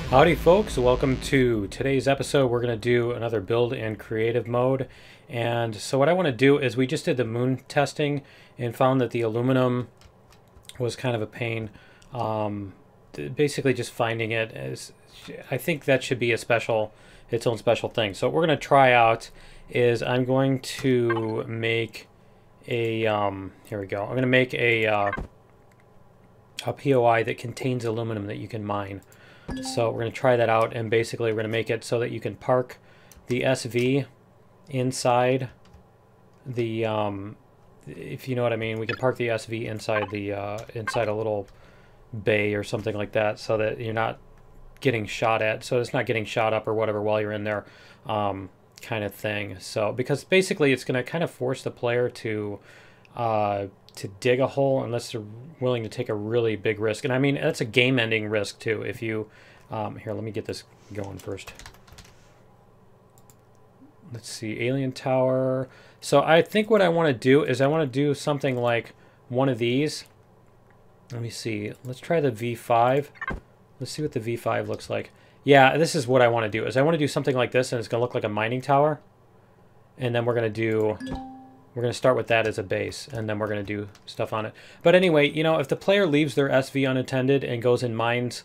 Howdy folks, welcome to today's episode. We're going to do another build in creative mode. And so what I want to do is we just did the moon testing and found that the aluminum was kind of a pain. Basically just finding it is, I think that should be its own special thing. So what we're going to try out is I'm going to make a, here we go. I'm going to make a POI that contains aluminum that you can mine. So we're going to try that out, and basically we're going to make it so that you can park the SV inside the, if you know what I mean, we can park the SV inside the, inside a little bay or something like that, so that you're not getting shot at, so it's not getting shot up or whatever while you're in there, kind of thing. So, because basically it's going to kind of force the player to dig a hole unless they're willing to take a really big risk. And I mean, that's a game-ending risk too. If you, here, let me get this going first. Let's see, alien tower. So I think what I want to do is I want to do something like one of these. Let me see. Let's try the V5. Let's see what the V5 looks like. Yeah, this is what I want to do. Is I want to do something like this, and it's going to look like a mining tower. And then we're going to start with that as a base, and then we're going to do stuff on it. But anyway, you know, if the player leaves their SV unattended and goes and mines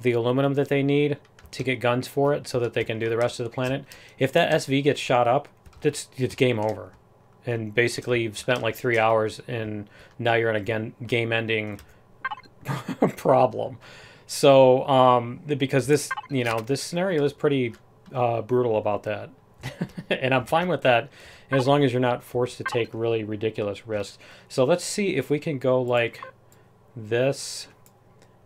the aluminum that they need to get guns for it so that they can do the rest of the planet, if that SV gets shot up, it's game over. And basically you've spent like 3 hours and now you're in a game-ending problem. So, because this, you know, this scenario is pretty brutal about that. And I'm fine with that as long as you're not forced to take really ridiculous risks. So let's see if we can go like this.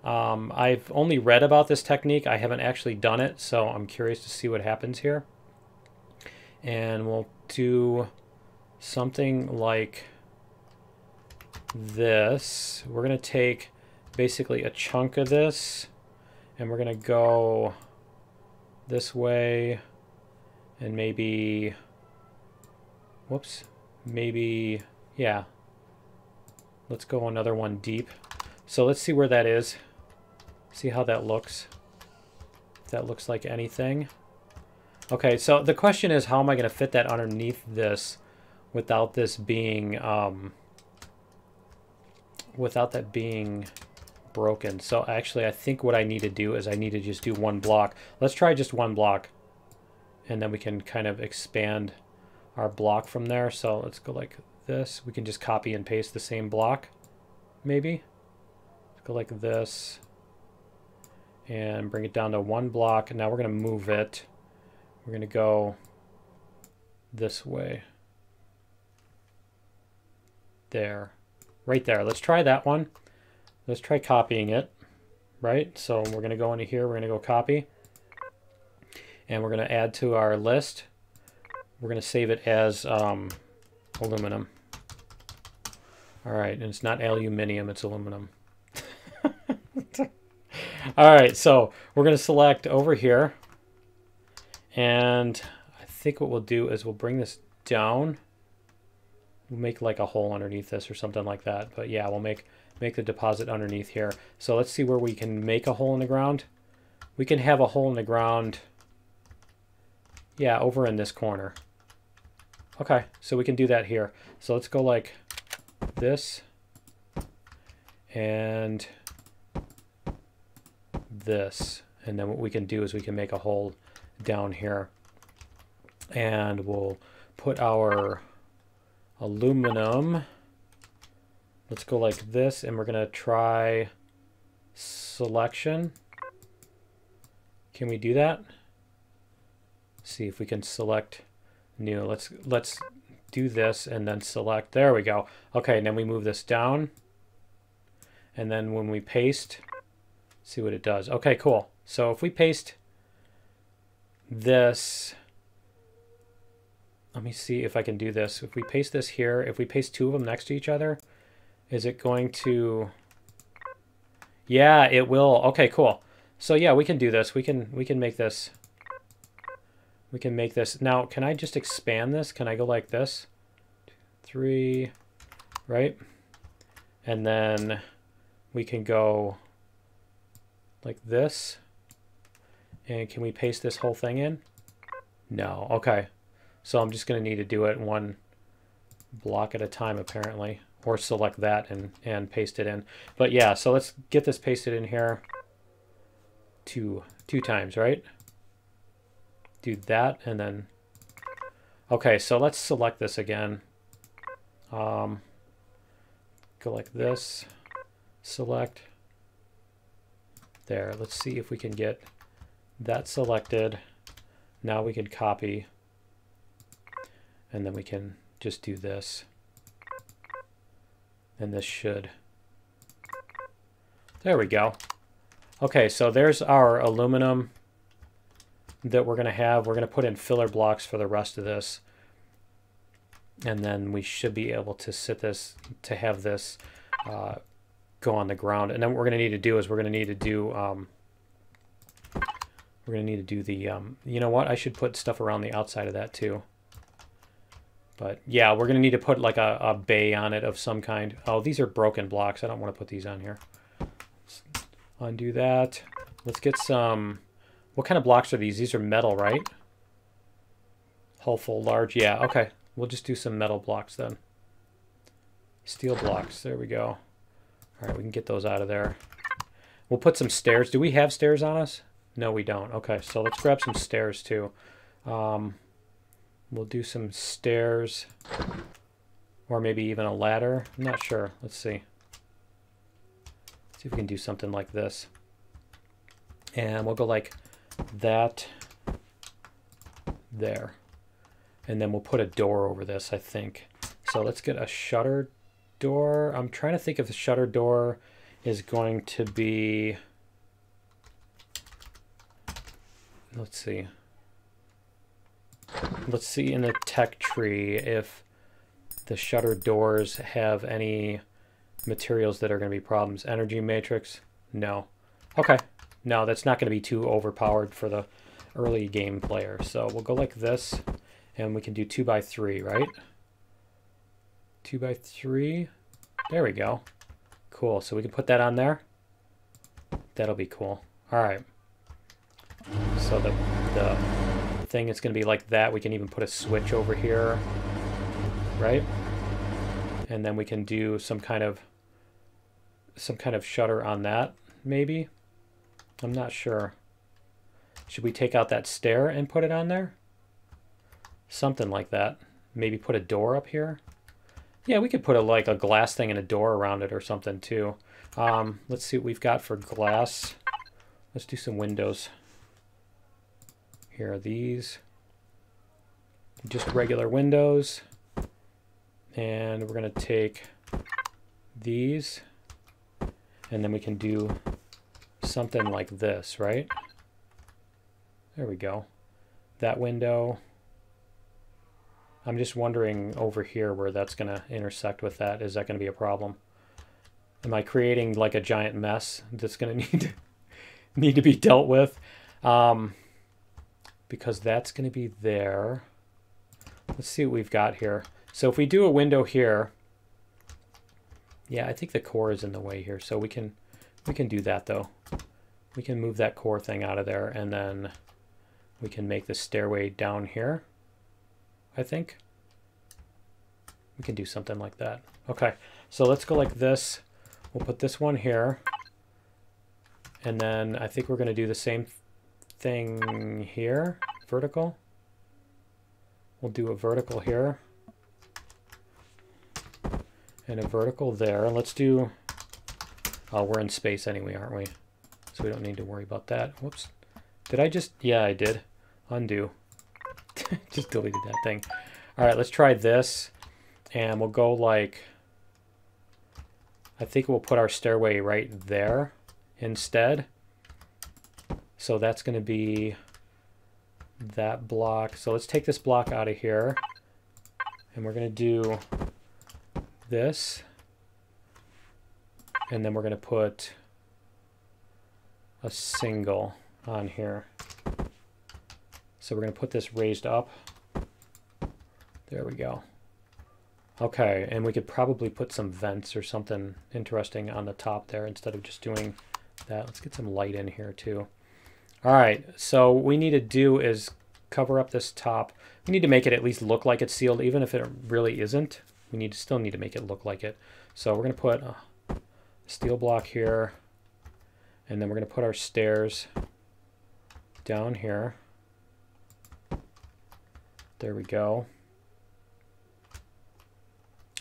I've only read about this technique. I haven't actually done it, so I'm curious to see what happens here. And we'll do something like this. We're going to take basically a chunk of this, and we're going to go this way, and maybe, whoops, maybe, yeah, let's go another one deep. So let's see where that is, see how that looks, if that looks like anything. Okay, so the question is, how am I going to fit that underneath this without this being, without that being broken? So actually, I think what I need to do is I need to just do one block. Let's try just one block, and then we can kind of expand our block from there. So let's go like this. We can just copy and paste the same block, maybe. Let's go like this and bring it down to one block. And now we're going to move it. We're going to go this way. There. Right there. Let's try that one. Let's try copying it. Right? So we're going to go into here. We're going to go copy. And we're going to add to our list. We're going to save it as aluminum. All right, and it's not aluminium, it's aluminum. All right, so we're going to select over here. And I think what we'll do is we'll bring this down. We'll make like a hole underneath this or something like that. But yeah, we'll make the deposit underneath here. So let's see where we can make a hole in the ground. We can have a hole in the ground. Yeah, over in this corner. Okay, so we can do that here. So let's go like this and this. And then what we can do is we can make a hole down here. And we'll put our aluminum. Let's go like this, and we're going to try selection. Can we do that? See if we can select new. Let's do this and then select. There we go. Okay, and then we move this down. And then when we paste, see what it does. Okay, cool. So if we paste this, let me see if I can do this. If we paste this here, if we paste two of them next to each other, is it going to... Yeah, it will. Okay, cool. So yeah, we can do this. We can make this. We can make this. Now, can I just expand this? Can I go like this? 2, 3, right? And then we can go like this. And can we paste this whole thing in? No. Okay. So I'm just going to need to do it one block at a time, apparently. Or select that and paste it in. But yeah, so let's get this pasted in here two times, right? Do that, and then... Okay, so let's select this again. Go like this. Select. There. Let's see if we can get that selected. Now we can copy. And then we can just do this. And this should... There we go. Okay, so there's our aluminum that we're going to have. We're going to put in filler blocks for the rest of this. And then we should be able to have this go on the ground. And then what we're going to need to do is we're going to need to do the, you know what? I should put stuff around the outside of that too. But yeah, we're going to need to put like a bay on it of some kind. Oh, these are broken blocks. I don't want to put these on here. Let's undo that. Let's get some... What kind of blocks are these? These are metal, right? Hull full, large. Yeah, okay. We'll just do some metal blocks then. Steel blocks. There we go. All right, we can get those out of there. We'll put some stairs. Do we have stairs on us? No, we don't. Okay, so let's grab some stairs too. We'll do some stairs. Or maybe even a ladder. I'm not sure. Let's see. Let's see if we can do something like this. And we'll go like that there. And then we'll put a door over this, I think. So let's get a shutter door. I'm trying to think if the shutter door is going to be... Let's see. Let's see in the tech tree if the shutter doors have any materials that are going to be problems. Energy matrix? No. Okay. No, that's not going to be too overpowered for the early game player. So we'll go like this, and we can do 2x3, right? 2x3. There we go. Cool. So we can put that on there. That'll be cool. All right. So the thing is going to be like that. We can even put a switch over here, right? And then we can do some kind of shutter on that, maybe. I'm not sure. Should we take out that stair and put it on there? Something like that. Maybe put a door up here. Yeah, we could put like a glass thing and a door around it or something too. Let's see what we've got for glass. Let's do some windows. Here are these. Just regular windows. And we're going to take these. And then we can do something like this, right? There we go. That window. I'm just wondering over here where that's going to intersect with that. Is that going to be a problem? Am I creating like a giant mess that's going to need to be dealt with? Because that's going to be there. Let's see what we've got here. So if we do a window here, yeah, I think the core is in the way here. So we can do that though. We can move that core thing out of there, and then we can make the stairway down here, I think. We can do something like that. Okay, so let's go like this. We'll put this one here. And then I think we're going to do the same thing here. Vertical. We'll do a vertical here. And a vertical there. Let's do... Oh, we're in space anyway, aren't we? So we don't need to worry about that. Whoops. Did I just... Yeah, I did. Undo. Just deleted that thing. All right, let's try this. And we'll go like... I think we'll put our stairway right there instead. So that's going to be that block. So let's take this block out of here. And we're going to do this. And then we're going to put a single on here. So we're going to put this raised up. There we go. Okay, and we could probably put some vents or something interesting on the top there instead of just doing that. Let's get some light in here too. All right, so what we need to do is cover up this top. We need to make it at least look like it's sealed, even if it really isn't. We still need to make it look like it. So we're going to put a steel block here, and then we're going to put our stairs down here. There we go.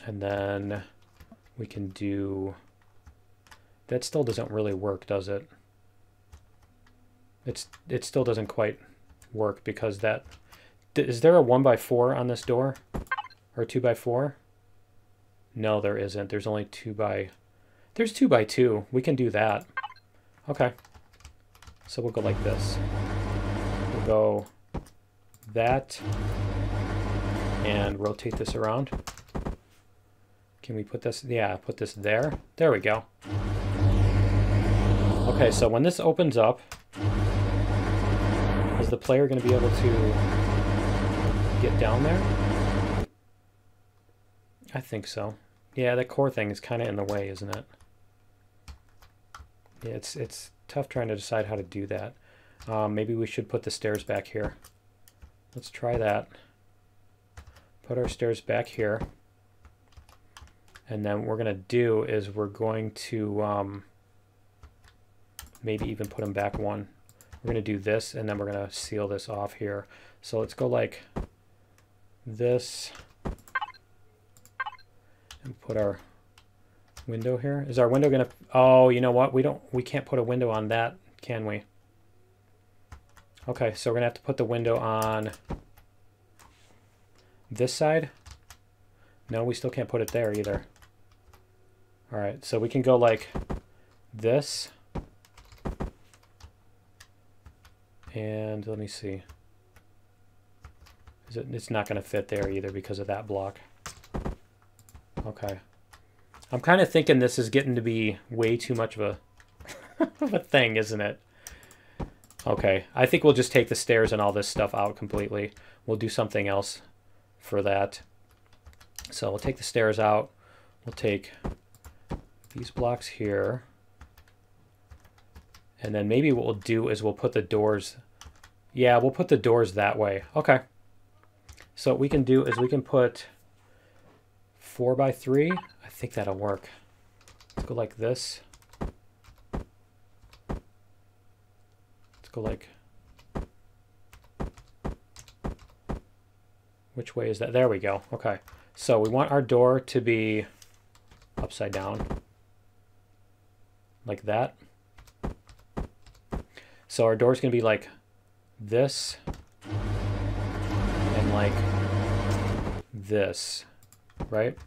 And then we can do... That still doesn't really work, does it? It still doesn't quite work because that... Is there a 1x4 on this door? Or 2x4? No, there isn't. There's only 2x... There's 2x2. We can do that. Okay. So we'll go like this. We'll go that. And rotate this around. Can we put this? Yeah, put this there. There we go. Okay, so when this opens up, is the player going to be able to get down there? I think so. Yeah, that core thing is kind of in the way, isn't it? Yeah, it's tough trying to decide how to do that. Maybe we should put the stairs back here. Let's try that. Put our stairs back here. And then what we're going to do is we're going to maybe even put them back one. We're going to do this, and then we're going to seal this off here. So let's go like this. And put our window here. Is our window going to... Oh, you know what? We can't put a window on that, can we? Okay, so we're going to have to put the window on this side. No, we still can't put it there either. All right, so we can go like this. And let me see. It's not going to fit there either because of that block. Okay. I'm kind of thinking this is getting to be way too much of a thing, isn't it? Okay, I think we'll just take the stairs and all this stuff out completely. We'll do something else for that. So we'll take the stairs out. We'll take these blocks here. And then maybe what we'll do is we'll put the doors... Yeah, we'll put the doors that way. Okay. So what we can do is we can put 4x3. I think that'll work. Let's go like this. Let's go like... Which way is that? There we go. Okay. So we want our door to be upside down. Like that. So our door's going to be like this. And like this. Right?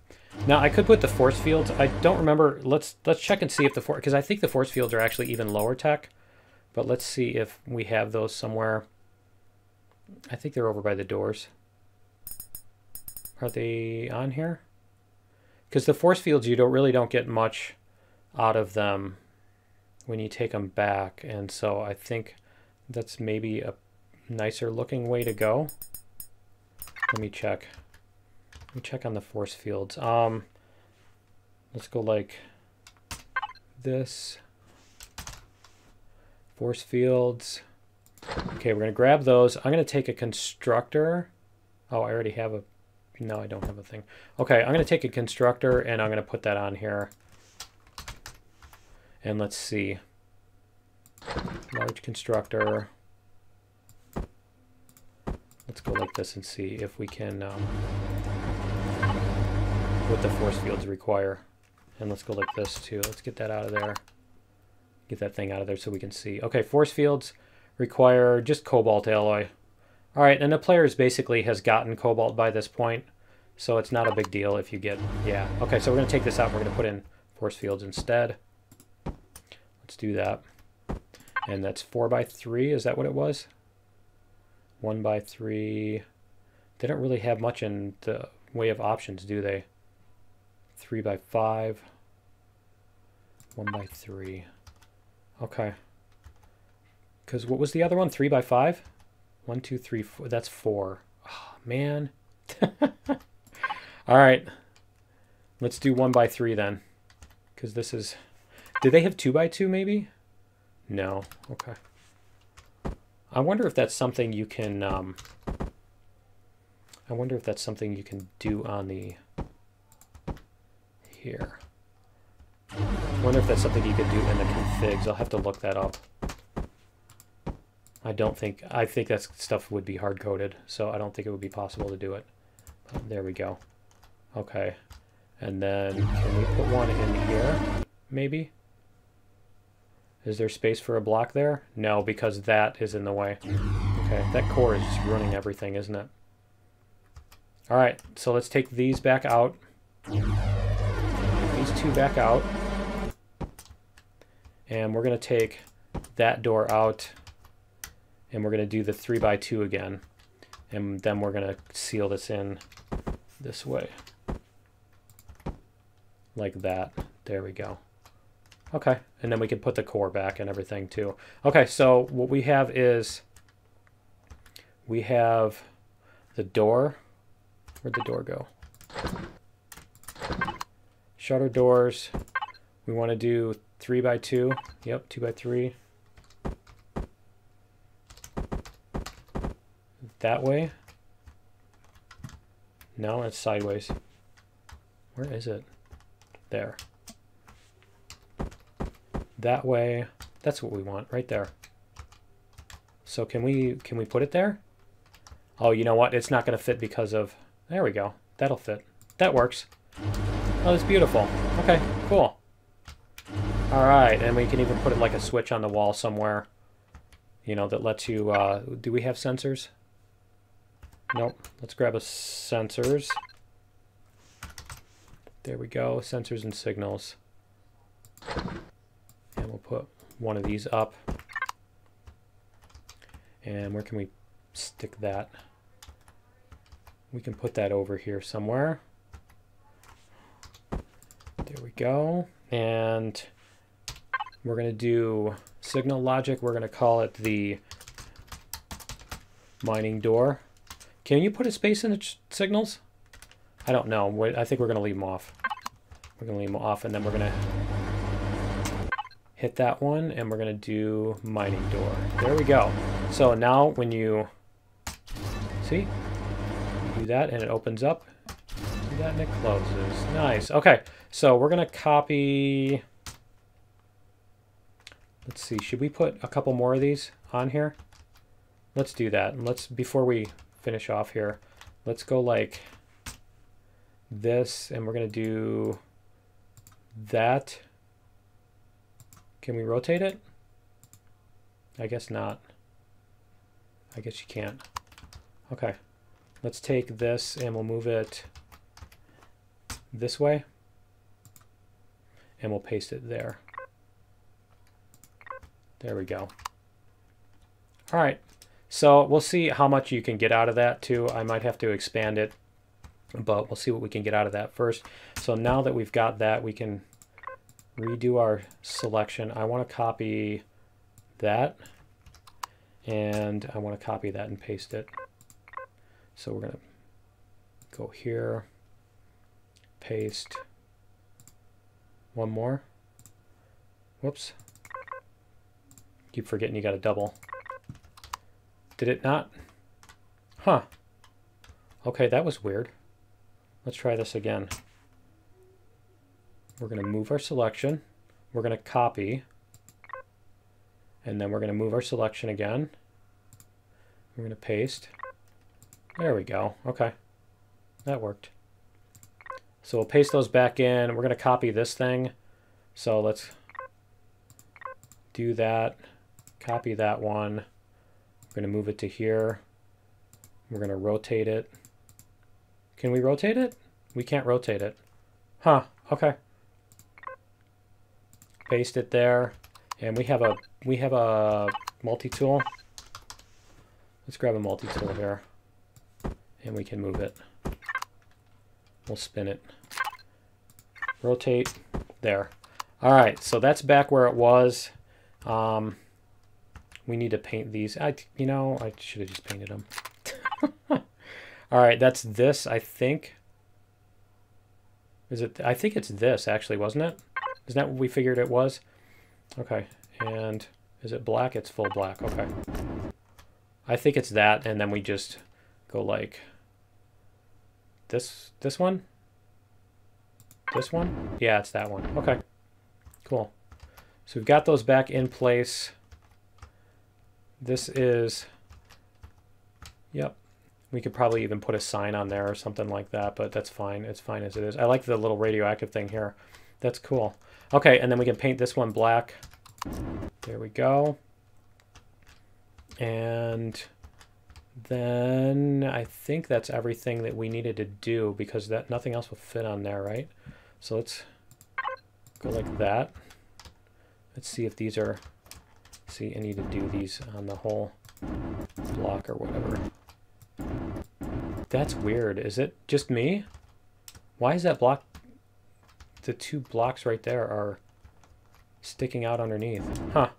Now I could put the force fields. I don't remember. Let's check and see if the force... Because I think the force fields are actually even lower tech. But let's see if we have those somewhere. I think they're over by the doors. Are they on here? Because the force fields, you really don't get much out of them when you take them back. And so I think that's maybe a nicer looking way to go. Let me check. Let me check on the force fields. Let's go like this. Force fields. Okay, we're going to grab those. I'm going to take a constructor. Oh, I already have a... No, I don't have a thing. Okay, I'm going to take a constructor and I'm going to put that on here. And let's see. Large constructor. Let's go like this and see if we can... what the force fields require. And let's go like this too. Let's get that out of there. Get that thing out of there so we can see. Okay, force fields require just cobalt alloy. All right, and the player basically has gotten cobalt by this point, so it's not a big deal if you get, yeah. Okay, so we're going to take this out. We're going to put in force fields instead. Let's do that. And that's 4x3. Is that what it was? 1x3. They don't really have much in the way of options, do they? 3x5. 1x3. Okay. Because what was the other one? 3x5? 1, 2, 3, 4. That's 4. Oh, man. All right. Let's do 1x3 then. Because this is... Did they have 2x2 maybe? No. Okay. I wonder if that's something you can, I wonder if that's something you can do on the, here. I wonder if that's something you could do in the configs. I'll have to look that up. I think that stuff would be hard-coded, so I don't think it would be possible to do it. But there we go. Okay. And then, can we put one in here, maybe? Is there space for a block there? No, because that is in the way. Okay, that core is just ruining everything, isn't it? Alright, so let's take these back out. These two back out. And we're going to take that door out. And we're going to do the 3x2 again. And then we're going to seal this in this way. Like that. There we go. Okay, and then we can put the core back and everything too. Okay, so what we have is, we have the door. Where'd the door go? Shutter doors. We want to do 3x2. Yep, 2x3. That way. No, it's sideways. Where is it? There. That way. That's what we want, right there. So can we put it there? Oh, you know what? It's not going to fit because of... There we go. That'll fit. That works. Oh, that's beautiful. Okay, cool. Alright, and we can even put it like a switch on the wall somewhere. You know, that lets you... do we have sensors? Nope. Let's grab a sensors. There we go. Sensors and signals. And we'll put one of these up. And where can we stick that? We can put that over here somewhere. There we go. And we're going to do signal logic. We're going to call it the mining door. Can you put a space in the signals? I don't know. I think we're going to leave them off. We're going to leave them off, and then we're going to hit that one, and we're going to do mining door. There we go. So now when you see, you do that, and it opens up. Do that, and it closes. Nice. Okay, so we're going to copy... Let's see. Should we put a couple more of these on here? Let's do that. Let's, before we finish off here, let's go like this, and we're going to do that. Can we rotate it? I guess not. I guess you can't. Okay. Let's take this and we'll move it this way. And we'll paste it there. There we go. All right. So we'll see how much you can get out of that too. I might have to expand it, but we'll see what we can get out of that first. So now that we've got that, we can redo our selection. I want to copy that, and I want to copy that and paste it. So we're going to go here, paste, one more. Whoops. Keep forgetting you got a double. Did it not? Huh. Okay, that was weird. Let's try this again. We're going to move our selection. We're going to copy. And then we're going to move our selection again. We're going to paste. There we go. Okay. That worked. So we'll paste those back in. We're going to copy this thing. So let's do that. Copy that one. We're going to move it to here. We're going to rotate it. Can we rotate it? We can't rotate it. Huh. Okay. Paste it there. And we have a multi-tool. Let's grab a multi-tool here. And we can move it. We'll spin it. Rotate. There. All right. So that's back where it was. We need to paint these. You know, I should have just painted them. All right, that's this, I think. Is it? I think it's this, actually, wasn't it? Isn't that what we figured it was? Okay, and is it black? It's full black. Okay. I think it's that, and then we just go like this one? This one? Yeah, it's that one. Okay, cool. So we've got those back in place. This is, yep. We could probably even put a sign on there or something like that, but that's fine. It's fine as it is. I like the little radioactive thing here. That's cool. Okay, and then we can paint this one black. There we go. And then I think that's everything that we needed to do, because that nothing else will fit on there, right? So let's go like that. Let's see if these are, see, I need to do these on the whole block or whatever. That's weird. Is it just me? Why is that block, the two blocks right there are sticking out underneath? Huh.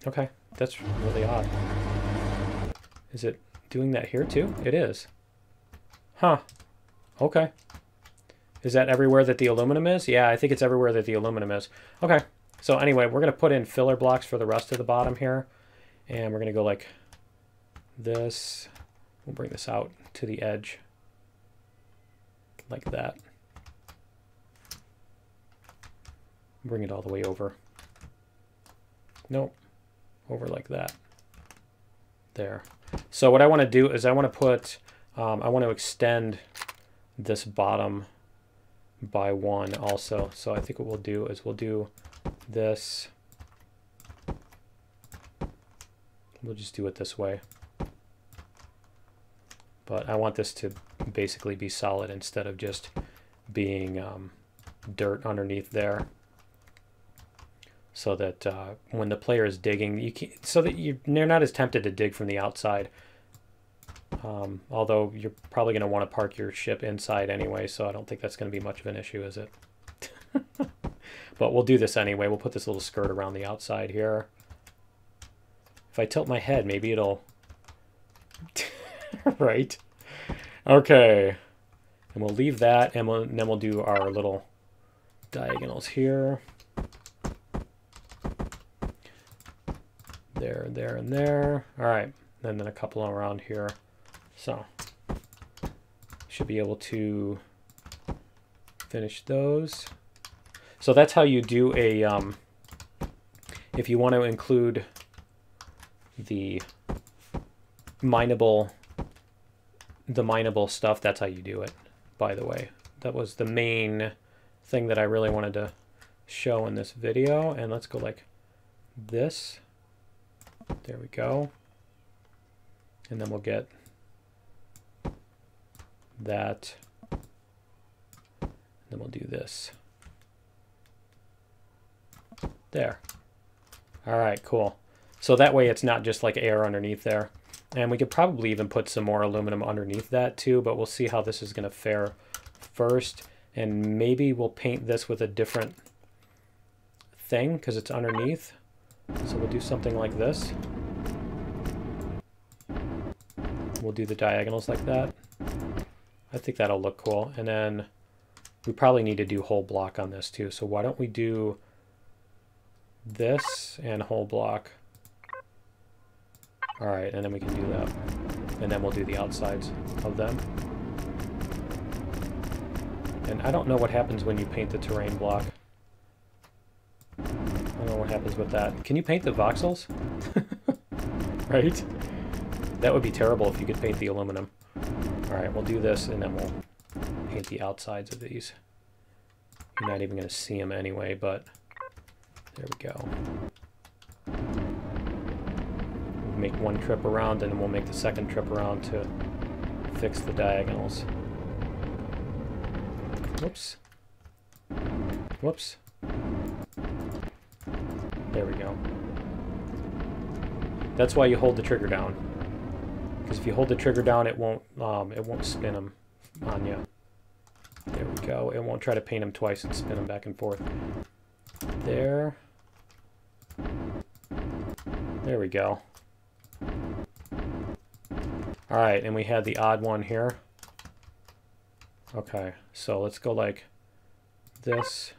Okay, that's really odd. Is it doing that here too? It is. Huh. Okay. Is that everywhere that the aluminum is? Yeah, I think it's everywhere that the aluminum is. Okay. So anyway, we're going to put in filler blocks for the rest of the bottom here. And we're going to go like this. We'll bring this out to the edge. Like that. Bring it all the way over. Nope. Over like that. There. So what I want to do is I want to put, I want to extend this bottom by 1 also. So I think what we'll do is we'll do this. We'll just do it this way. But I want this to basically be solid instead of just being dirt underneath there. So that when the player is digging, you can, so that you're not as tempted to dig from the outside. Although you're probably going to want to park your ship inside anyway, so I don't think that's going to be much of an issue, is it? But we'll do this anyway. We'll put this little skirt around the outside here. If I tilt my head, maybe it'll... Right? Okay. And we'll leave that, and then we'll do our little diagonals here. There, there, and there. All right. And then a couple around here. So, should be able to finish those. So that's how you do a, if you want to include the mineable stuff, that's how you do it, by the way. That was the main thing that I really wanted to show in this video. And let's go like this. There we go. And then we'll get that. And then we'll do this. There. All right, cool. So that way it's not just like air underneath there. And we could probably even put some more aluminum underneath that too, but we'll see how this is going to fare first. And maybe we'll paint this with a different thing because it's underneath. So we'll do something like this. We'll do the diagonals like that. I think that'll look cool. And then we probably need to do whole block on this too. So why don't we do this and whole block. All right, and then we can do that. And then we'll do the outsides of them. And I don't know what happens when you paint the terrain block. I don't know what happens with that. Can you paint the voxels? Right? That would be terrible if you could paint the aluminum. All right, we'll do this, and then we'll paint the outsides of these. You're not even going to see them anyway, but there we go. We'll make one trip around, and then we'll make the second trip around to fix the diagonals. Whoops. Whoops. There we go. That's why you hold the trigger down. Because if you hold the trigger down, it won't spin them on you. There we go. It won't try to paint them twice and spin them back and forth. There. There we go. All right, and we had the odd one here. Okay, so let's go like this.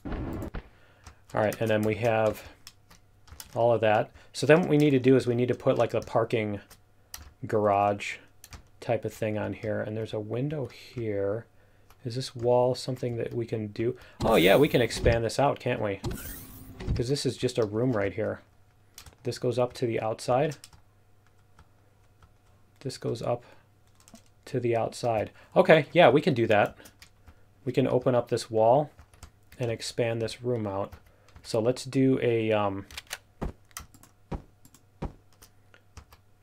All right, and then we have all of that. So then what we need to do is we need to put like a parking garage type of thing on here. And there's a window here. Is this wall something that we can do? Oh yeah, we can expand this out, can't we? Because this is just a room right here. This goes up to the outside. This goes up to the outside. Okay, yeah, we can do that. We can open up this wall and expand this room out. So let's do a,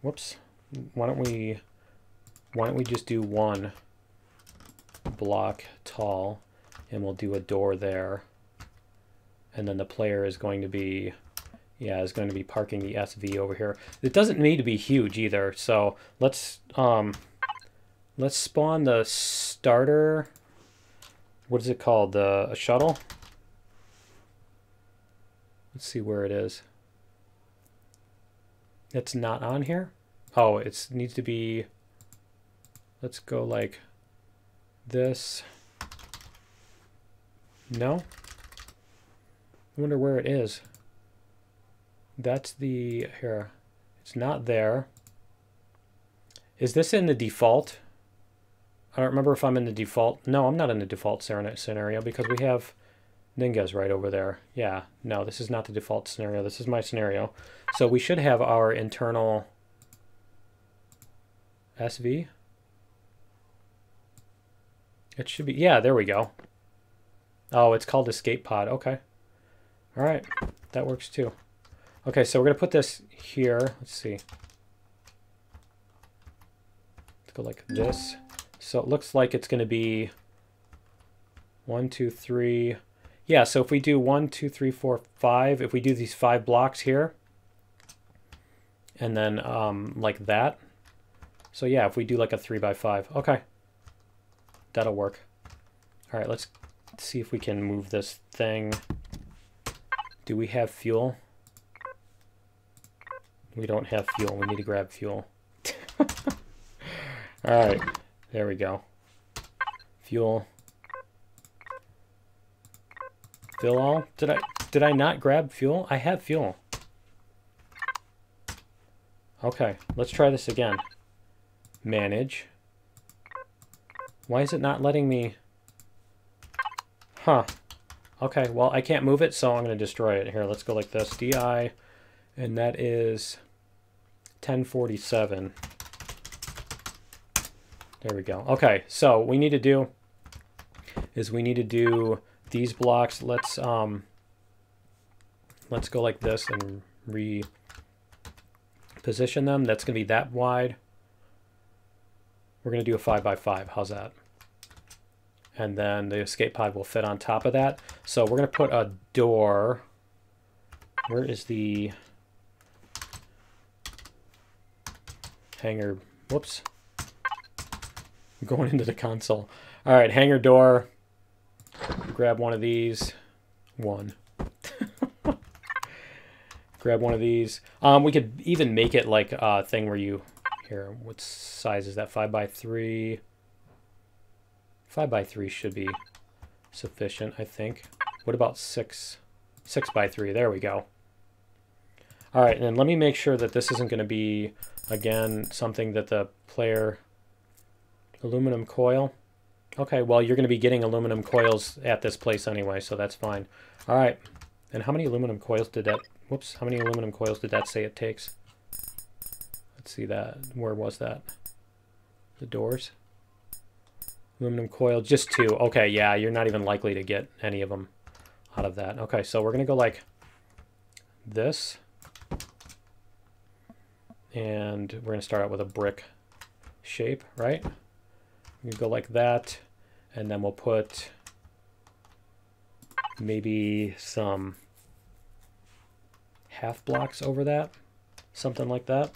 whoops. Why don't we just do one block tall, and we'll do a door there. And then the player is going to be, yeah, is going to be parking the SV over here. It doesn't need to be huge either. So let's spawn the starter. What is it called? A shuttle? Let's see where it is. It's not on here? Oh, it needs to be... Let's go like this. No? I wonder where it is. That's the... Here. It's not there. Is this in the default? I don't remember if I'm in the default. No, I'm not in the default scenario because we have Ningas right over there. Yeah, no, this is not the default scenario. This is my scenario. So we should have our internal SV. It should be, yeah, there we go. Oh, it's called escape pod. Okay. All right, that works too. Okay, so we're going to put this here. Let's see. Let's go like this. So it looks like it's going to be 1, 2, 3. Yeah, so if we do 1, 2, 3, 4, 5, if we do these 5 blocks here, and then like that. So yeah, if we do like a 3 by 5, okay, that'll work. All right, let's see if we can move this thing. Do we have fuel? We don't have fuel. We need to grab fuel. All right. There we go. Fuel. Fill all? Did I not grab fuel? I have fuel. Okay, let's try this again. Manage. Why is it not letting me? Huh. Okay, well, I can't move it, so I'm going to destroy it. Here, let's go like this. DI, and that is 1047. There we go. Okay, so what we need to do is we need to do these blocks. Let's go like this and reposition them. That's going to be that wide. We're going to do a 5 by 5. How's that? And then the escape pod will fit on top of that. So we're going to put a door. Where is the hanger? Whoops. I'm going into the console. All right, hanger door. Grab one of these. One. Grab one of these. We could even make it like a thing where you... Here, what size is that? 5 by 3. 5 by 3 should be sufficient, I think. What about 6? 6 by 3. There we go. All right, and then let me make sure that this isn't going to be, again, something that the player... Aluminum coil. Okay, well, you're going to be getting aluminum coils at this place anyway, so that's fine. All right, and how many aluminum coils did that... Whoops, how many aluminum coils did that say it takes? Let's see that. Where was that? The doors? Aluminum coil, just 2. Okay, yeah, you're not even likely to get any of them out of that. Okay, so we're going to go like this. And we're going to start out with a brick shape, right? We go like that. And then we'll put maybe some half blocks over that. Something like that.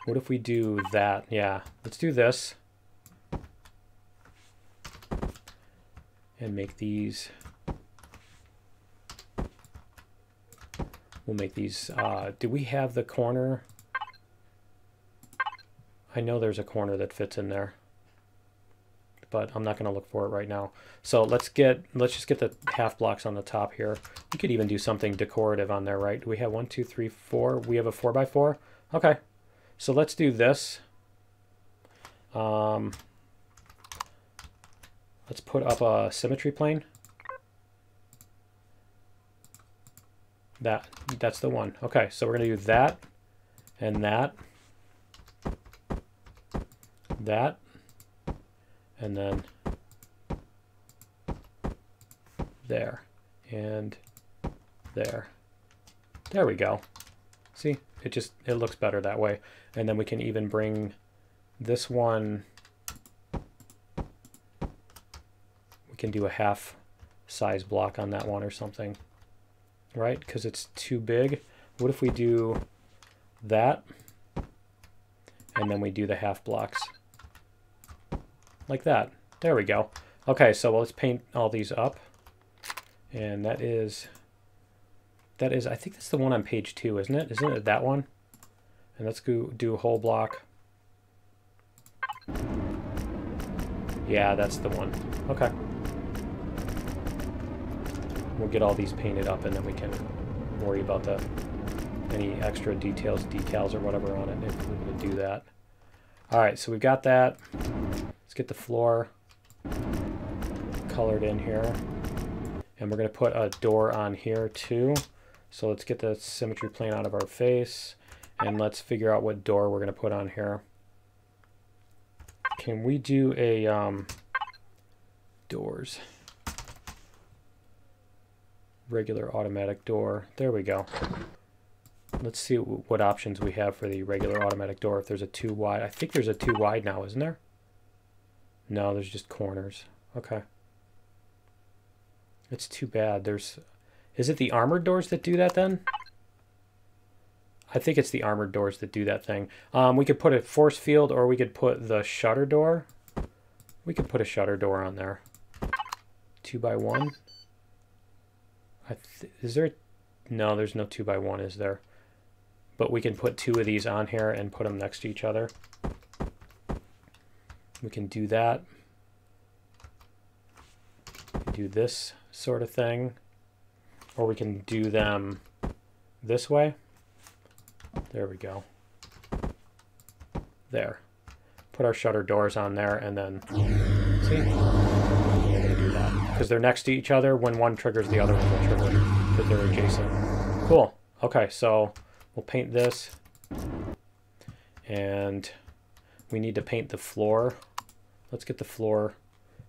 What if we do that? Yeah, let's do this. And make these... We'll make these... do we have the corner? I know there's a corner that fits in there. but I'm not going to look for it right now. So let's just get the half blocks on the top here. We could even do something decorative on there, right? Do we have 1, 2, 3, 4? We have a 4x4. Okay, so let's do this. Let's put up a symmetry plane. That's the one. Okay, so we're going to do that and that. That, and then there, and there. There we go. See, it looks better that way. And then we can even bring this one, we can do a half size block on that one or something, right? Because it's too big. What if we do that, and then we do the half blocks? Like that. There we go. Okay, so let's paint all these up. And that is, I think that's the one on page 2, isn't it? Isn't it that one? And let's go do a whole block. Yeah, that's the one. Okay. We'll get all these painted up, and then we can worry about any extra details, decals, or whatever on it if we're going to do that. All right, so we've got that. Let's get the floor colored in here. And we're going to put a door on here too. So let's get the symmetry plane out of our face. And let's figure out what door we're going to put on here. Can we do a doors? Regular automatic door. There we go. Let's see what options we have for the regular automatic door. If there's a 2 wide. I think there's a 2 wide now, isn't there? No, there's just corners. Okay. It's too bad. Is it the armored doors that do that then? I think it's the armored doors that do that thing. We could put a force field, or we could put the shutter door. We could put a shutter door on there. 2x1. Is there? No, there's no 2x1, is there? But we can put 2 of these on here and put them next to each other. We can do that. Do this sort of thing. Or we can do them this way. There we go. There. Put our shutter doors on there, and then, see? We're going to do that. Because they're next to each other. When one triggers, the other one will trigger. Because they're adjacent. Cool. Okay, so we'll paint this. And we need to paint the floor. Let's get the floor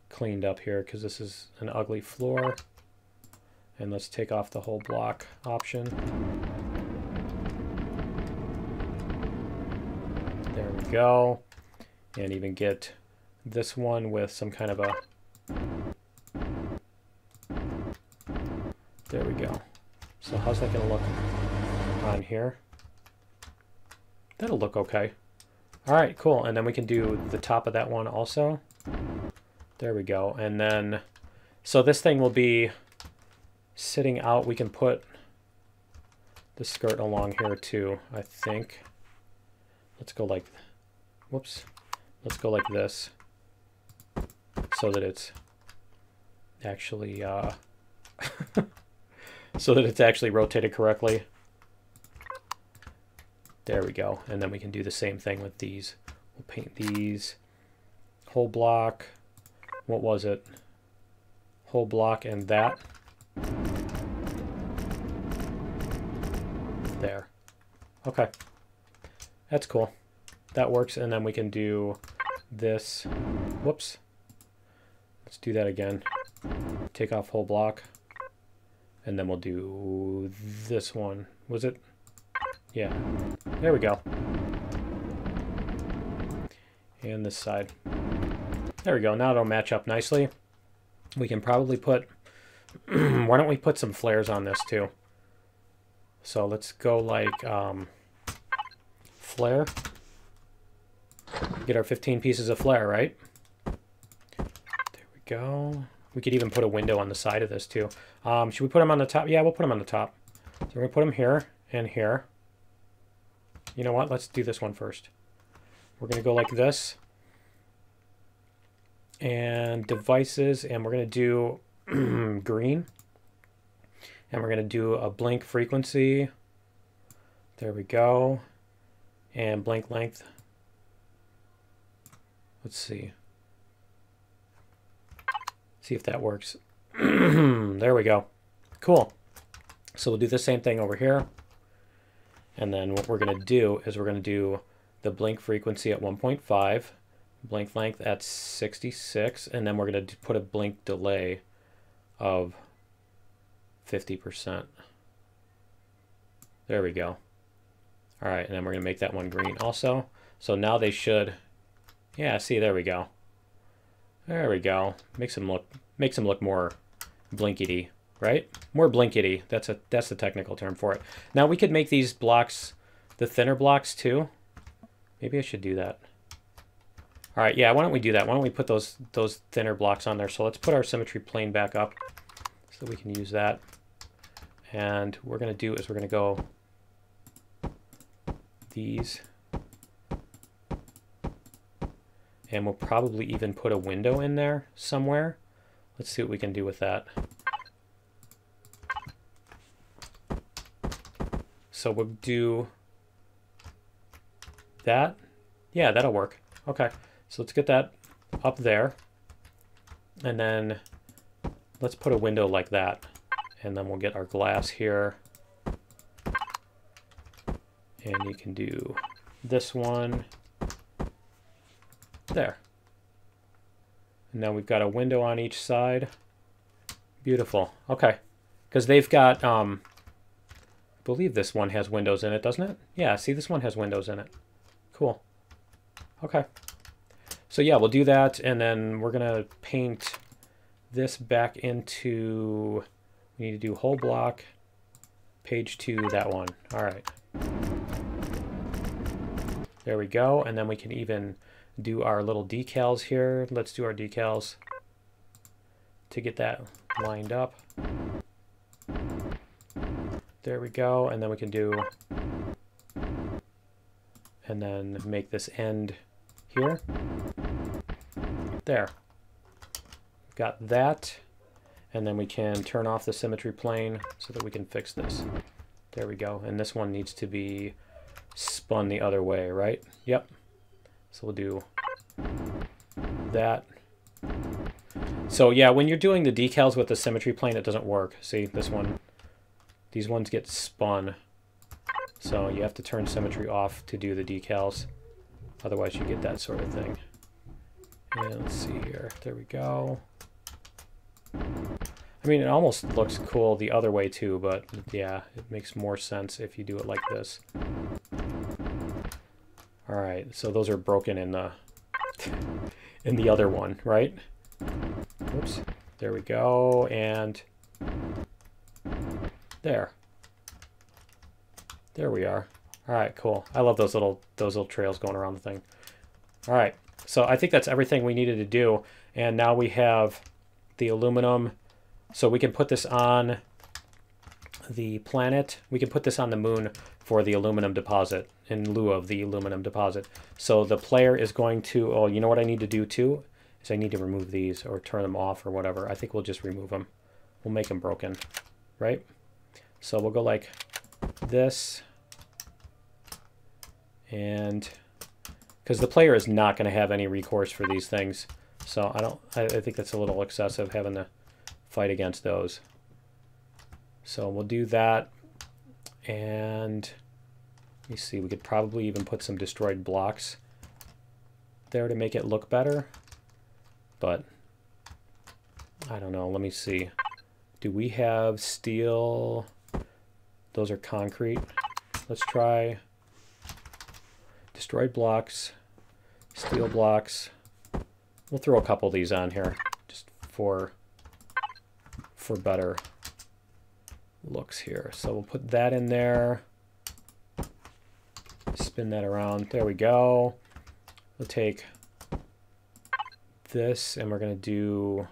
cleaned up here, because this is an ugly floor. And let's take off the whole block option. There we go. And even get this one with some kind of a... There we go. So how's that going to look on here? That'll look okay. All right, cool. And then we can do the top of that one also. There we go. And then, so this thing will be sitting out. We can put the skirt along here too, I think. Let's go like, whoops. Let's go like this. So that it's actually, so that it's actually rotated correctly. There we go. And then we can do the same thing with these. We'll paint these. Whole block. What was it? Whole block and that. There. Okay. That's cool. That works. And then we can do this. Whoops. Let's do that again. Take off whole block. And then we'll do this one. Was it? Yeah. There we go. And this side. There we go. Now it'll match up nicely. We can probably put... why don't we put some flares on this too? So let's go like flare. Get our 15 pieces of flare, right? There we go. We could even put a window on the side of this too. Should we put them on the top? Yeah, we'll put them on the top. So we're going to put them here and here. You know what? Let's do this one first. We're going to go like this. and devices, and we're going to do green. And we're going to do a blink frequency. There we go. And blink length. Let's see. See if that works. There we go. Cool. So we'll do the same thing over here. And then what we're going to do is we're going to do the blink frequency at 1.5, blink length at 66, and then we're going to put a blink delay of 50%. There we go. All right, and then we're going to make that one green also. So now they should, yeah, see, there we go. There we go. Makes them look more blinkety, right? More blinkety. That's the technical term for it. Now we could make these blocks the thinner blocks too. Maybe I should do that. All right, yeah, why don't we do that? Why don't we put those thinner blocks on there? So let's put our symmetry plane back up so we can use that. And what we're going to do is we're going to go these. And we'll probably even put a window in there somewhere. Let's see what we can do with that. So we'll do that. Yeah, that'll work. Okay, so let's get that up there. And then let's put a window like that. And then we'll get our glass here. And you can do this one. There. And now we've got a window on each side. Beautiful. Okay. Because they've got, I believe this one has windows in it, doesn't it? Yeah, see, this one has windows in it. Cool. Okay. So yeah, we'll do that, and then we're going to paint this back into, we need to do whole block, page 2, that one. All right. There we go, and then we can even do our little decals here. Let's do our decals to get that lined up. There we go, and then we can do, and then make this end here. There. Got that, and then we can turn off the symmetry plane so that we can fix this. There we go, and this one needs to be spun the other way, right? Yep. So we'll do that. So yeah, when you're doing the decals with the symmetry plane, it doesn't work. See, this one, these ones get spun. So you have to turn symmetry off to do the decals. Otherwise you get that sort of thing. And let's see here. There we go. I mean, it almost looks cool the other way too, but yeah, it makes more sense if you do it like this. All right, so those are broken in the in the other one, right? Oops. There we go, and there. There we are. All right, cool. I love those little trails going around the thing. All right, so I think that's everything we needed to do, and now we have the aluminum. So we can put this on the planet. We can put this on the moon for the aluminum deposit in lieu of the aluminum deposit. So the player is going to, oh, you know what I need to do too? Is I need to remove these or turn them off or whatever. I think we'll just remove them. We'll make them broken, right? So we'll go like this. And because the player is not going to have any recourse for these things. So I think that's a little excessive having to fight against those. So we'll do that. And let me see, we could probably even put some destroyed blocks there to make it look better. But I don't know, let me see. Do we have steel? Those are concrete. Let's try destroyed blocks, steel blocks. We'll throw a couple of these on here just for better looks here. So we'll put that in there. Spin that around. There we go. We'll take this and we're going to do,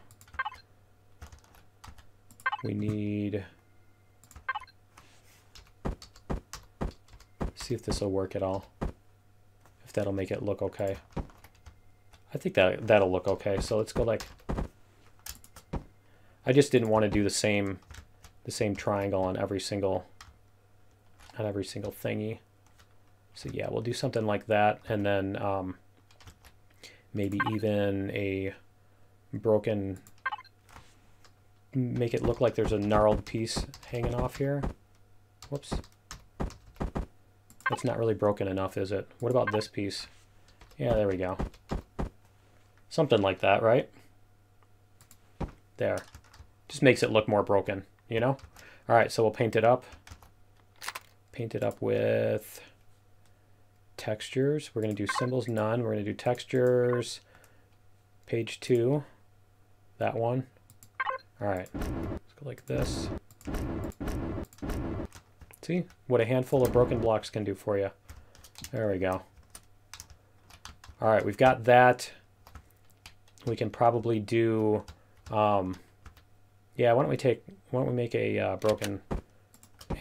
we need, see if this will work at all. If that'll make it look okay. I think that'll look okay. So let's go like... I just didn't want to do the same triangle on every single thingy. So yeah, we'll do something like that, and then maybe even a broken... Make it look like there's a gnarled piece hanging off here. Whoops. That's not really broken enough, is it? What about this piece? Yeah, there we go. Something like that, right? There. Just makes it look more broken, you know? All right, so we'll paint it up. Paint it up with textures. We're going to do symbols, none. We're going to do textures. Page 2. That one. All right, let's go like this. See what a handful of broken blocks can do for you. There we go. All right, we've got that. We can probably do, yeah, why don't we make a broken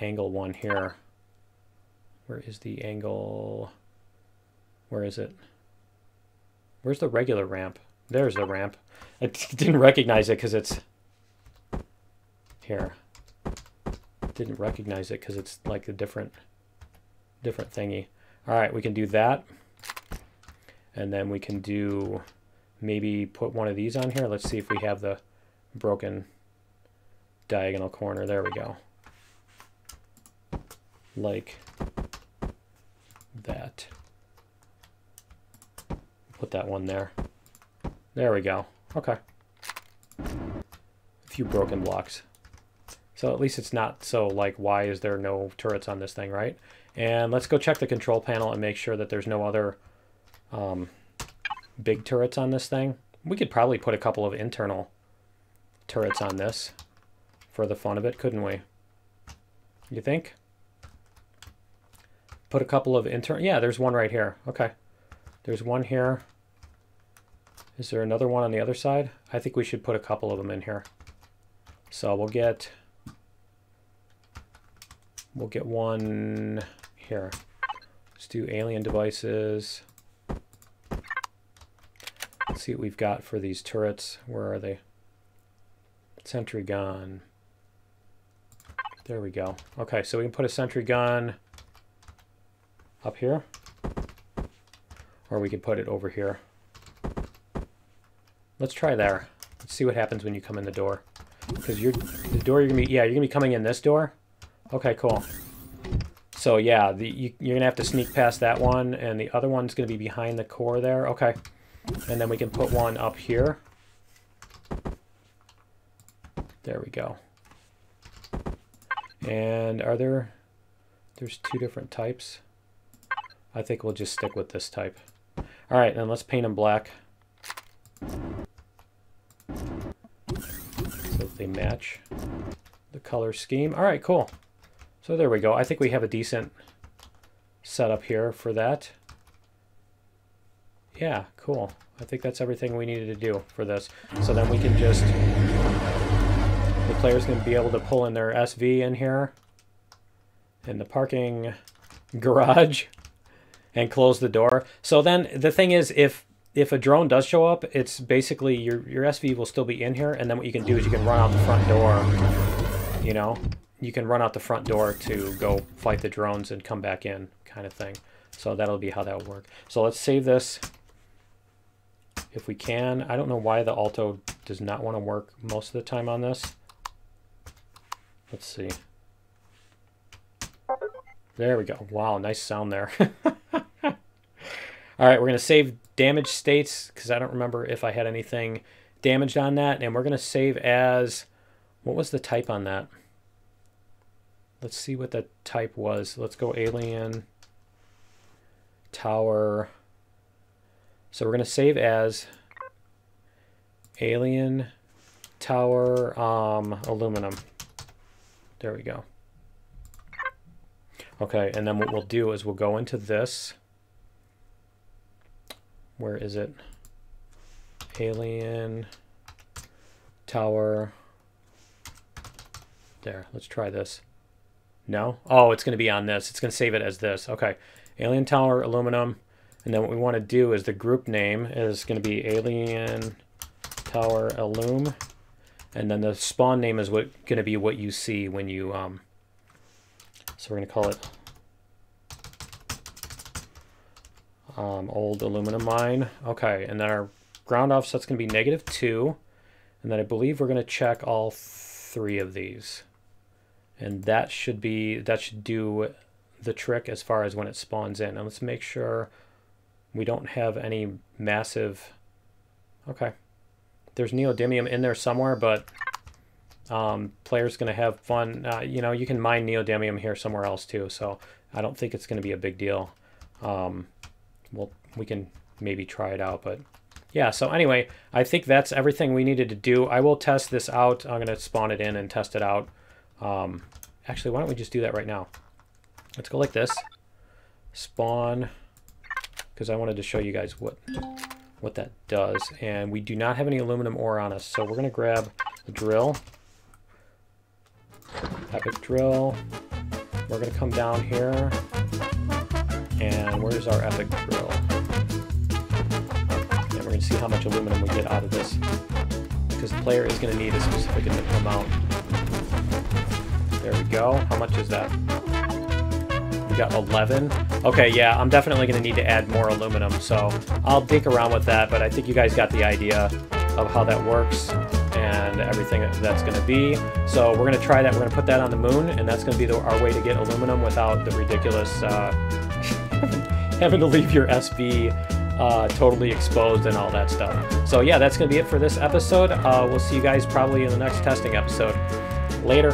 angle one here. Where is the angle? Where is it? Where's the regular ramp? There's the ramp. I didn't recognize it because it's here. Didn't recognize it because it's like a different thingy. All right, we can do that. And then we can do, maybe put one of these on here. Let's see if we have the broken diagonal corner. There we go. Like that. Put that one there. There we go. Okay. A few broken blocks. So at least it's not so like, why is there no turrets on this thing, right? And let's go check the control panel and make sure that there's no other big turrets on this thing. We could probably put a couple of internal turrets on this for the fun of it, couldn't we? You think? Put a couple of internal... Yeah, there's one right here. Okay. There's one here. Is there another one on the other side? I think we should put a couple of them in here. So we'll get one here. Let's do alien devices. Let's see what we've got for these turrets. Where are they? Sentry gun. There we go. Okay, so we can put a sentry gun up here. Or we could put it over here. Let's try there. Let's see what happens when you come in the door. Because the door you're gonna be, yeah, you're gonna be coming in this door. Okay, cool. So yeah, you're gonna have to sneak past that one, and the other one's gonna be behind the core there. Okay, and then we can put one up here. There we go. And there's two different types. I think we'll just stick with this type. All right, then let's paint them black. So they match the color scheme. All right, cool. So there we go. I think we have a decent setup here for that. Yeah, cool. I think that's everything we needed to do for this. So then we can just... The player's going to be able to pull in their SV in here. In the parking garage. And close the door. So then the thing is, if a drone does show up, it's basically your SV will still be in here, and then what you can do is you can run out the front door, you know? You can run out the front door to go fight the drones and come back in, kind of thing. So that'll be how that will work. So let's save this if we can. I don't know why the Alto does not want to work most of the time on this. Let's see. There we go. Wow, nice sound there. All right, we're going to save damage states because I don't remember if I had anything damaged on that. And we're going to save as... What was the type on that? Let's see what the type was. Let's go alien tower. So we're going to save as alien tower aluminum. There we go. Okay, and then what we'll do is we'll go into this. Where is it? Alien tower. There, let's try this. No? Oh, it's going to be on this. It's going to save it as this. Okay. Alien tower, aluminum. And then what we want to do is the group name is going to be Alien Tower Illum. And then the spawn name is going to be what you see when you... so we're going to call it Old Aluminum Mine. Okay, and then our ground offset's going to be -2. And then I believe we're going to check all 3 of these. And that should do the trick as far as when it spawns in. And let's make sure we don't have any massive... Okay. There's neodymium in there somewhere, but players going to have fun. You know, you can mine neodymium here somewhere else too, so I don't think it's going to be a big deal. Well, we can maybe try it out, but yeah. So anyway, I think that's everything we needed to do. I will test this out. I'm going to spawn it in and test it out. Actually, why don't we just do that right now? Let's go like this. Spawn, because I wanted to show you guys what that does. And we do not have any aluminum ore on us, so we're going to grab the drill. Epic drill. We're going to come down here. And where's our epic drill? And we're going to see how much aluminum we get out of this, because the player is going to need a specific amount. There we go. How much is that? We got 11. Okay, yeah, I'm definitely going to need to add more aluminum, so I'll dig around with that, but I think you guys got the idea of how that works and everything that's going to be. So we're going to try that. We're going to put that on the moon, and that's going to be our way to get aluminum without the ridiculous having to leave your SB totally exposed and all that stuff. So yeah, that's going to be it for this episode. We'll see you guys probably in the next testing episode. Later.